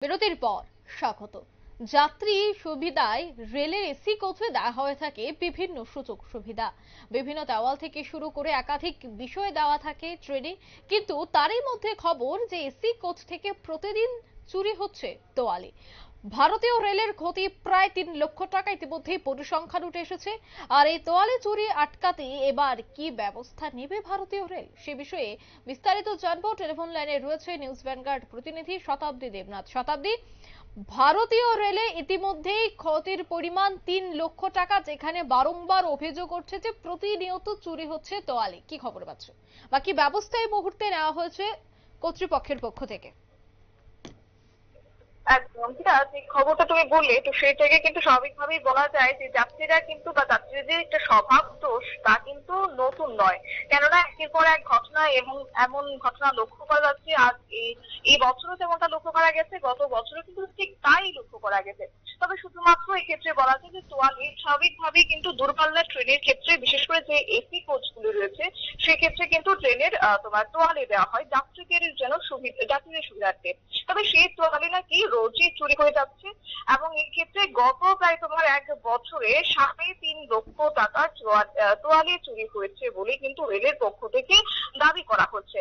বিরতির পর স্বাগত। যাত্রী সুবিধায় রেলের এসি কোচে দেওয়া হয়ে থাকে বিভিন্ন সুযোগ সুবিধা, বিভিন্ন দেওয়াল থেকে শুরু করে একাধিক বিষয় দেওয়া থাকে ট্রেনে। কিন্তু তারই মধ্যে খবর যে এসি কোচ থেকে প্রতিদিন চুরি হচ্ছে তোয়ালে। ভারতীয় রেলের ক্ষতি প্রায় 3 লক্ষ টাকা ইতিমধ্যেই পরিসংখ্যান উঠে এসেছে। আর এই তোয়ালে চুরি আটকাতে এবার কি ব্যবস্থা নেবে ভারতীয় রেল, সে বিষয়ে বিস্তারিত জানবো। টেলিফোন লাইনে রয়েছে নিউজ ভ্যানগার্ড প্রতিনিধি শতাব্দী দেবনাথ। শতাব্দী, ভারতীয় রেলে ইতিমধ্যেই ক্ষতির পরিমাণ 3 লক্ষ টাকা, যেখানে বারংবার অভিযোগ উঠছে যে প্রতিনিয়ত চুরি হচ্ছে তোয়ালে। কি খবর পাচ্ছ বা কি ব্যবস্থা এই মুহূর্তে নেওয়া হয়েছে কর্তৃপক্ষের পক্ষ থেকে? একদম ঠিক আছে। যে খবরটা তুমি বললে তো সেটাকে কিন্তু স্বাভাবিকভাবেই বলা যায় যে যাত্রীরা কিন্তু বা যাত্রীদের একটা স্বভাব দোষ তা কিন্তু নতুন নয়। কেননা একের পর এক ঘটনা এবং এমন ঘটনা লক্ষ্য করা যাচ্ছে। আজ এই বছরও যেমনটা লক্ষ্য করা গেছে, গত বছরও কিন্তু ঠিক তাই লক্ষ্য করা গেছে। তবে শুধুমাত্র এক্ষেত্রে বলা যায় যে তোয়ালে স্বাভাবিকভাবেই কিন্তু দূরপাল্লার ট্রেনের ক্ষেত্রে, বিশেষ করে যে এসি কোচ গুলো রয়েছে সেক্ষেত্রে কিন্তু ট্রেনের তোমার তোয়ালে দেওয়া হয় যাত্রীদের যেন যাত্রীদের সুবিধার্থে। তবে সেই তোয়ালে নাকি রোজই চুরি হয়ে যাচ্ছে এবং এই ক্ষেত্রে গত প্রায় তোমার 1 বছরে 3.5 লক্ষ টাকা তোয়ালে চুরি হয়েছে বলে কিন্তু রেলের পক্ষ থেকে দাবি করা হচ্ছে।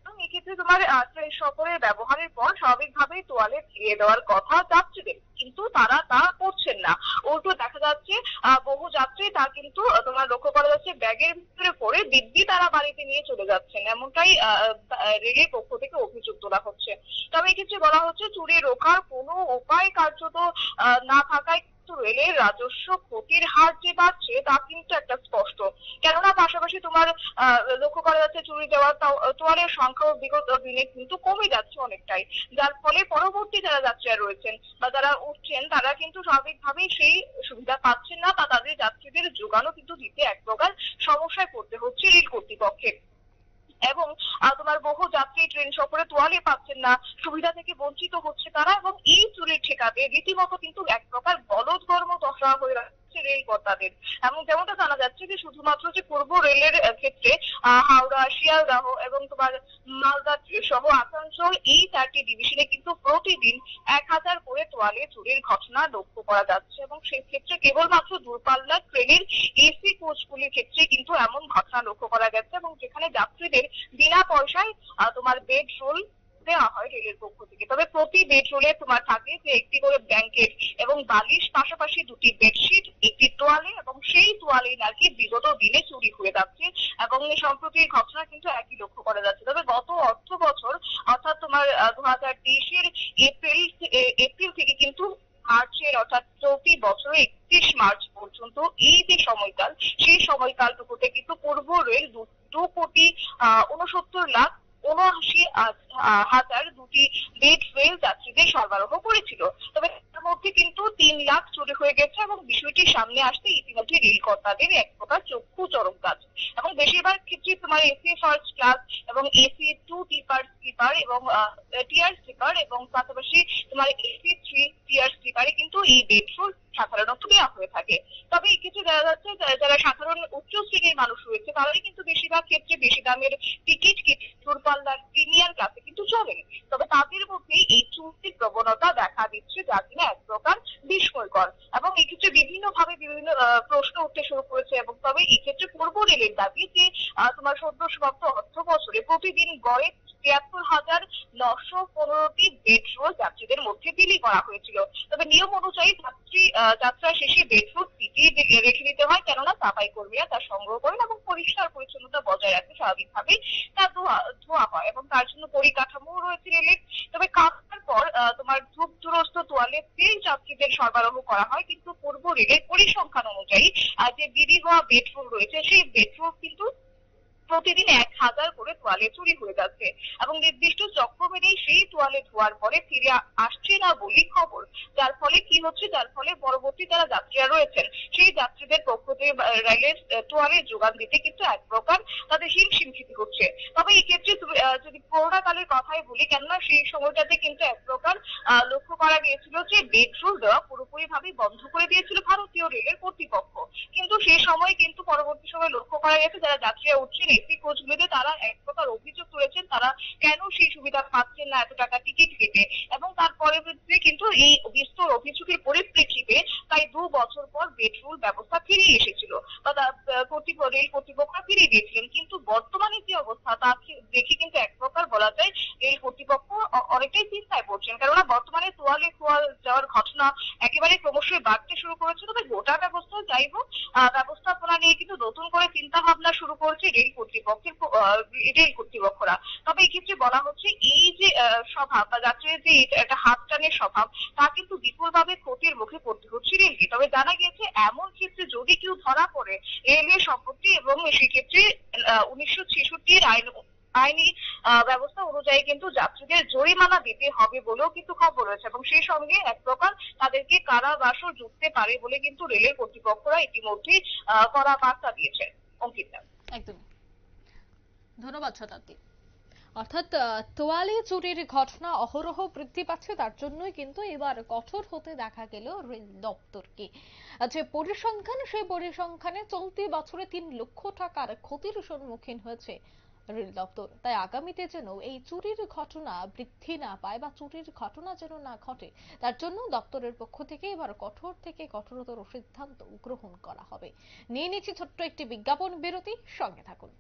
এবং এক্ষেত্রে তোমার ট্রেন সফরের ব্যবহারের পর স্বাভাবিকভাবেই তোয়ালে ফিরিয়ে দেওয়ার কথা যাত্রীদের, কিন্তু তারা তা করছেন না। উল্টো দেখা যাচ্ছে বহু যাত্রী তা কিন্তু তোমার লক্ষ্য করা যাচ্ছে ব্যাগের ভিতরে পরে দিব্যি তারা বাড়িতে নিয়ে চলে যাচ্ছেন, এমনটাই রেলের পক্ষ থেকে অভিযোগ তোলা হচ্ছে। তবে এক্ষেত্রে বলা হচ্ছে চুরি রোখার কোনো উপায় কার্যত না থাকায় কিন্তু রেলের রাজস্ব ক্ষতির হার যে বাড়ছে তা কিন্তু একটা স্পষ্ট। কেননা পাশাপাশি তোমার লক্ষ্য করা যাচ্ছে চুরি যাওয়া তোয়ালের সংখ্যাও বিগত দিনে কিন্তু কমে যাচ্ছে অনেকটাই। যার ফলে পরবর্তী যারা যাত্রীরা রয়েছেন বা যারা উঠছেন তারা কিন্তু স্বাভাবিকভাবেই সেই সুবিধা পাচ্ছেন না, বা তাদের যাত্রীদের যোগানও কিন্তু দিতে এক প্রকার সমস্যায় পড়তে হচ্ছে রেল কর্তৃপক্ষের। এবং তোমার বহু যাত্রী ট্রেন সফরে তোয়ালে পাচ্ছেন না, সুবিধা থেকে বঞ্চিত হচ্ছে তারা, এবং এই চুরির ঠেকাতে রীতিমতো কিন্তু এক প্রকার গলদঘর্ম দশা হয়ে যাচ্ছে রেল কর্তাদের। এবং যেমনটা জানা যাচ্ছে যে শুধুমাত্র যে পূর্ব রেলের ক্ষেত্রে হাওড়া, শিয়ালদহ এবং তোমার মালদা সহ আসানসোল এই 4টি ডিভিশনে কিন্তু প্রতিদিন 1,000 করে তোয়ালে চুরির ঘটনা লক্ষ্য করা যাচ্ছে। এবং সেই ক্ষেত্রে কেবলমাত্র দূরপাল্লার ট্রেনের এসি কোচগুলির ক্ষেত্রে কিন্তু এমন ঘটনা লক্ষ্য করা গেছে, এবং যেখানে যাত্রীদের বিনা পয়সায় তোমার বেড রোল দেওয়া হয় রেলের পক্ষ থেকে। তবে প্রতি বেড রোলে তোমার থাকে যে একটি করে ব্ল্যাঙ্কেট এবং বালিশ, পাশাপাশি 2টি বেডশিট, একটি তোয়ালে, এবং সেই তোয়ালে নাকি বিগত দিনে চুরি হয়ে যাচ্ছে। এবং সম্প্রতি এই ঘটনা কিন্তু একই লক্ষ্য করা যাচ্ছে। তবে গত অর্থ বছর অর্থাৎ তোমার 2020-এর এপ্রিল থেকে কিন্তু মার্চের, অর্থাৎ প্রতি বছরে 31 মার্চ পর্যন্ত এই যে সময়কাল, সেই সময়কালটুকুতে কিন্তু পূর্ব রেল 2,69,79,79,000 দুটি বেড রেল যাত্রীদের সরবরাহ করেছিল। তবে তার মধ্যে কিন্তু 3 লাখ চুরি হয়ে গেছে, এবং বিষয়টি সামনে আসতে ইতিমধ্যে রেল কর্তাদের এক প্রকার চক্ষু চরম কাজ। এবং বেশিরভাগ ক্ষেত্রে তোমার এসি ফার্স্ট ক্লাস এবং এসি 2 স্লিপার এবং টিয়ার স্লিপার এবং পাশাপাশি তোমার এসি 3 টিয়ার স্লিপারে কিন্তু এই বেড রোল সাধারণত দেওয়া হয়ে থাকে। তবে এই ক্ষেত্রে দেখা যাচ্ছে যারা সাধারণ উচ্চ শ্রেণীর মানুষ রয়েছে তারাই কিন্তু বেশিরভাগ ক্ষেত্রে বেশি দামের টিকিট দূরপাল্লার প্রিমিয়াম ক্লাসে কিন্তু চলে। তবে তাদের মধ্যে এই চুক্তির প্রবণতা দেখা দিচ্ছে, যা কিনা এক প্রকার বিস্ময়কর। এবং এক্ষেত্রে বিভিন্ন ভাবে বিভিন্ন প্রশ্ন উঠতে শুরু করেছে। এবং তবে এক্ষেত্রে পূর্ব রেলের দাবি যে তোমার সদ্য সমাপ্ত অর্থ বছরে প্রতিদিন গড়ে 73,915টি বেড রোল যাত্রীদের মধ্যে বিলি করা হয়েছিল। তবে নিয়ম অনুযায়ী যাত্রা শেষে বেড রোল ফিটিয়ে রেখে দিতে হয়, কেননা সাফাই কর্মীরা তা সংগ্রহ করেন এবং পরিষ্কার পরিচ্ছন্নতা বজায় রাখতে স্বাভাবিকভাবেই তা ধোয়া হয়, এবং তার জন্য পরিকাঠামো রয়েছে রেলের। তবে কাটার পর তোমার ধূপ দুরস্ত তোয়ালে তেল যাত্রীদের সরবরাহ করা হয়, কিন্তু পূর্ব রেলের পরিসংখ্যান অনুযায়ী যে বিলি হওয়া বেড রোল রয়েছে সেই বেড রোল কিন্তু প্রতিদিন 1,000 করে তোয়ালে চুরি হয়ে যাচ্ছে। এবং নির্দিষ্ট চক্র মেনেই সেই তোয়ালে ধোয়ার পরে ফিরে আসছে না বলেই খবর। যার ফলে কি হচ্ছে, যার ফলে পরবর্তী যারা যাত্রীরা রয়েছেন সেই যাত্রীদের পক্ষ থেকে রেলের তোয়ালে যোগান দিতে কিন্তু এক প্রকার তাদের হিমশিম খেতে হচ্ছে। তবে এই ক্ষেত্রে যদি করোনা কালের কথাই বলি, কেননা সেই সময়টাতে কিন্তু এক প্রকার লক্ষ্য করা গিয়েছিল যে বেড রোল দেওয়া পুরোপুরি পুরোপুরিভাবে বন্ধ করে দিয়েছিল ভারতীয় রেলের কর্তৃপক্ষ। কিন্তু সেই সময় কিন্তু পরবর্তী সময়ে লক্ষ্য করা গেছে যারা যাত্রীরা উঠছেন এসি কোচগুলিতে তারা এক প্রকার অভিযোগ তুলেছেন তারা কেন সেই সুবিধা পাচ্ছেন না এত টাকা টিকিট কেটে, এবং তার পরবর্তীতে কিন্তু এই বিস্তর অভিযোগের পরিপ্রেক্ষিতে প্রায় 2 বছর পর বেড-রুল ব্যবস্থা ফিরিয়ে এসেছিল বা রেল কর্তৃপক্ষ ফিরিয়ে দিয়েছিলেন। কিন্তু বর্তমানে যে অবস্থা তা দেখে কিন্তু এক প্রকার বলা যায় রেল কর্তৃপক্ষ অনেকটাই চিন্তায় পড়ছেন, কেননা বর্তমানে তোয়ালে খোয়া যাওয়ার ঘটনা একেবারে ক্রমশই বাড়তে শুরু করেছে। তবে গোটা ব্যবস্থা যাই হোক, ব্যবস্থাপনা নিয়ে কিন্তু নতুন করে চিন্তা ভাবনা শুরু করেছে রেল কর্তৃপক্ষরা। তবে এই ক্ষেত্রে বলা হচ্ছে এই যে স্বভাব বা যাত্রীদের যে একটা হাত টানের স্বভাব তা কিন্তু বিপুলভাবে ক্ষতির মুখে পড়তে হচ্ছে রেলকে। তবে জানা গিয়েছে এমন ক্ষেত্রে যদি কেউ ধরা পড়ে রেলের সম্পত্তি এবং সেক্ষেত্রে 1966 আইনি ব্যবস্থা অনুযায়ী কিন্তু যাত্রীদের জরিমানা দিতে হবে বলেও কিন্তু খবর রয়েছে, এবং সেই সঙ্গে এক প্রকার তাদেরকে কারাবাসও জুটতে পারে বলে কিন্তু রেলের কর্তৃপক্ষরা ইতিমধ্যেই কড়া বার্তা দিয়েছে। অঙ্কিতা। একদম ধন্যবাদ শতাব্দী। অর্থাৎ তোয়ালে চুরির ঘটনা অহরহ বৃদ্ধি পাচ্ছে, তার জন্যই কিন্তু এবার কঠোর হতে দেখা গেল রেল দপ্তরকে। যে পরিসংখ্যান, সেই পরিসংখ্যানে চলতি বছরে 3 লক্ষ টাকার ক্ষতির সম্মুখীন হয়েছে রেল দপ্তর। তাই আগামীতে যেন এই চুরির ঘটনা বৃদ্ধি না পায় বা চুরির ঘটনা যেন না ঘটে, তার জন্য দপ্তরের পক্ষ থেকে এবার কঠোর থেকে কঠোরতর সিদ্ধান্ত গ্রহণ করা হবে। নিয়ে নিচ্ছি ছোট্ট একটি বিজ্ঞাপন বিরতি, সঙ্গে থাকুন।